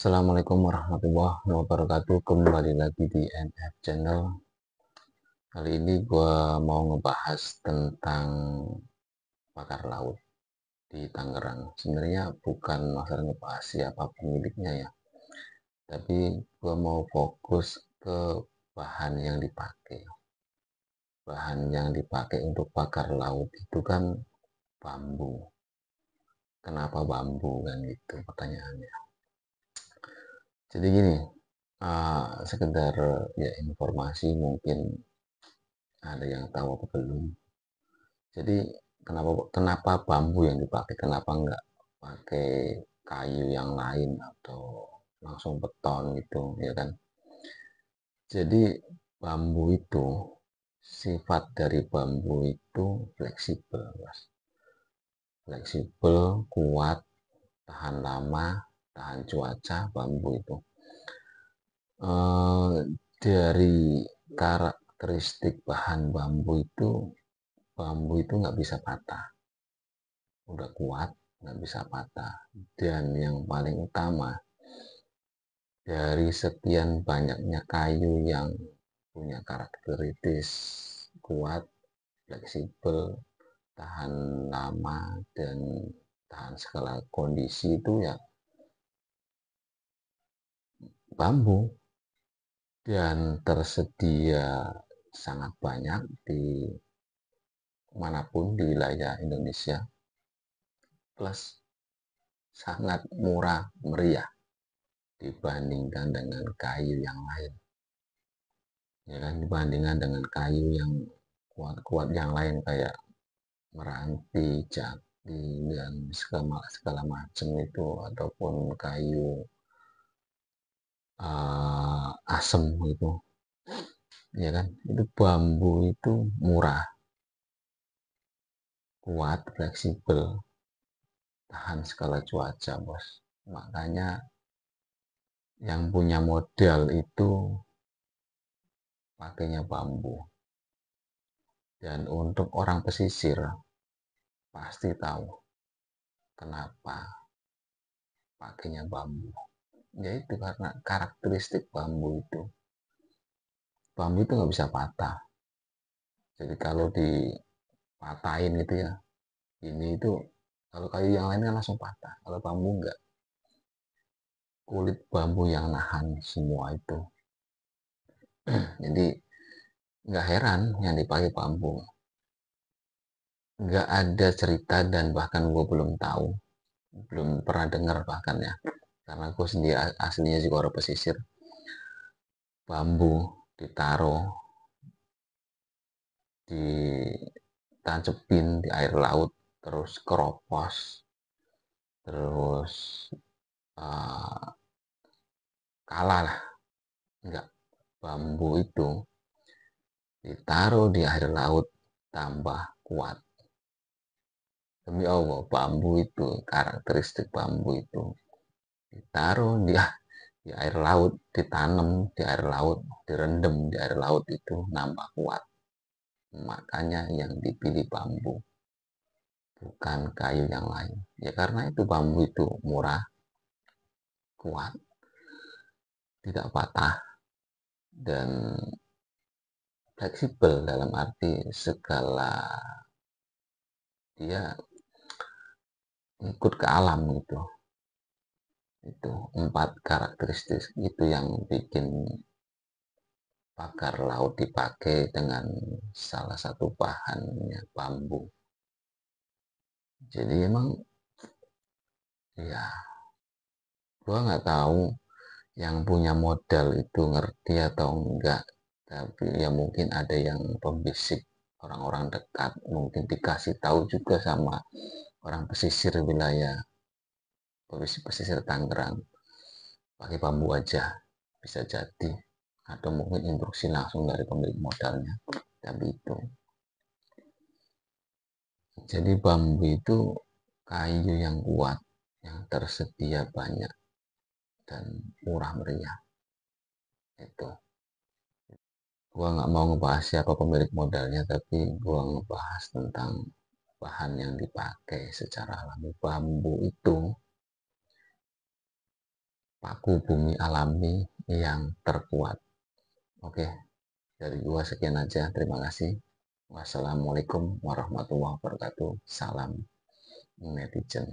Assalamualaikum warahmatullahi wabarakatuh. Kembali lagi di NF Channel. Kali ini gue mau ngebahas tentang bakar laut di Tangerang. Sebenarnya bukan masalah ngebahas siapa pemiliknya ya, tapi gue mau fokus ke bahan yang dipakai. Bahan yang dipakai untuk bakar laut itu kan bambu. Kenapa bambu kan gitu pertanyaannya. Jadi gini, sekedar ya informasi mungkin ada yang tahu apa belum. Jadi kenapa bambu yang dipakai, kenapa enggak pakai kayu yang lain atau langsung beton gitu ya kan. Jadi bambu itu, sifat dari bambu itu fleksibel Mas. Fleksibel, kuat, tahan lama, tahan cuaca. Bambu itu dari karakteristik bahan bambu itu nggak bisa patah, udah kuat, nggak bisa patah. Dan yang paling utama, dari sekian banyaknya kayu yang punya karakteristik kuat, fleksibel, tahan lama, dan tahan segala kondisi itu ya bambu. Dan tersedia sangat banyak di manapun di wilayah Indonesia, plus sangat murah meriah dibandingkan dengan kayu yang lain, ya kan, dibandingkan dengan kayu yang kuat-kuat yang lain kayak meranti, jati, dan segala macam itu, ataupun kayu asem gitu, ya kan. Itu bambu itu murah, kuat, fleksibel, tahan segala cuaca bos. Makanya yang punya modal itu pakainya bambu. Dan untuk orang pesisir pasti tahu kenapa pakainya bambu. Yaitu karena karakteristik bambu itu. Bambu itu nggak bisa patah. Jadi kalau dipatahin gitu ya, ini itu kalau kayu yang lain kan langsung patah. Kalau bambu nggak. Kulit bambu yang nahan semua itu. Jadi nggak heran yang dipakai bambu. Nggak ada cerita dan bahkan gue belum tahu, belum pernah dengar bahkan ya. Karena gue sendiri aslinya juga orang pesisir. Bambu ditaruh, ditancepin di air laut, terus keropos, terus kalah lah. Enggak, bambu itu ditaruh di air laut tambah kuat. Demi Allah, bambu itu, karakteristik bambu itu ditaruh di air laut, ditanam di air laut, direndam di air laut itu nambah kuat. Makanya yang dipilih bambu, bukan kayu yang lain. Ya karena itu bambu itu murah, kuat, tidak patah, dan fleksibel dalam arti segala dia ikut ke alam gitu. Itu 4 karakteristik itu yang bikin bakar laut dipakai dengan salah satu bahannya bambu. Jadi emang ya gua nggak tahu yang punya modal itu ngerti atau enggak, tapi ya mungkin ada yang pembisik, orang-orang dekat mungkin dikasih tahu juga sama orang pesisir wilayah pesisir Tangerang, pakai bambu aja bisa jadi, atau mungkin instruksi langsung dari pemilik modalnya. Tapi itu jadi bambu itu kayu yang kuat, yang tersedia banyak, dan murah meriah. Itu gua nggak mau ngebahas siapa pemilik modalnya, tapi gua ngebahas tentang bahan yang dipakai secara alami. Bambu itu paku bumi alami yang terkuat. Oke, dari gua sekian aja. Terima kasih. Wassalamualaikum warahmatullahi wabarakatuh. Salam netizen.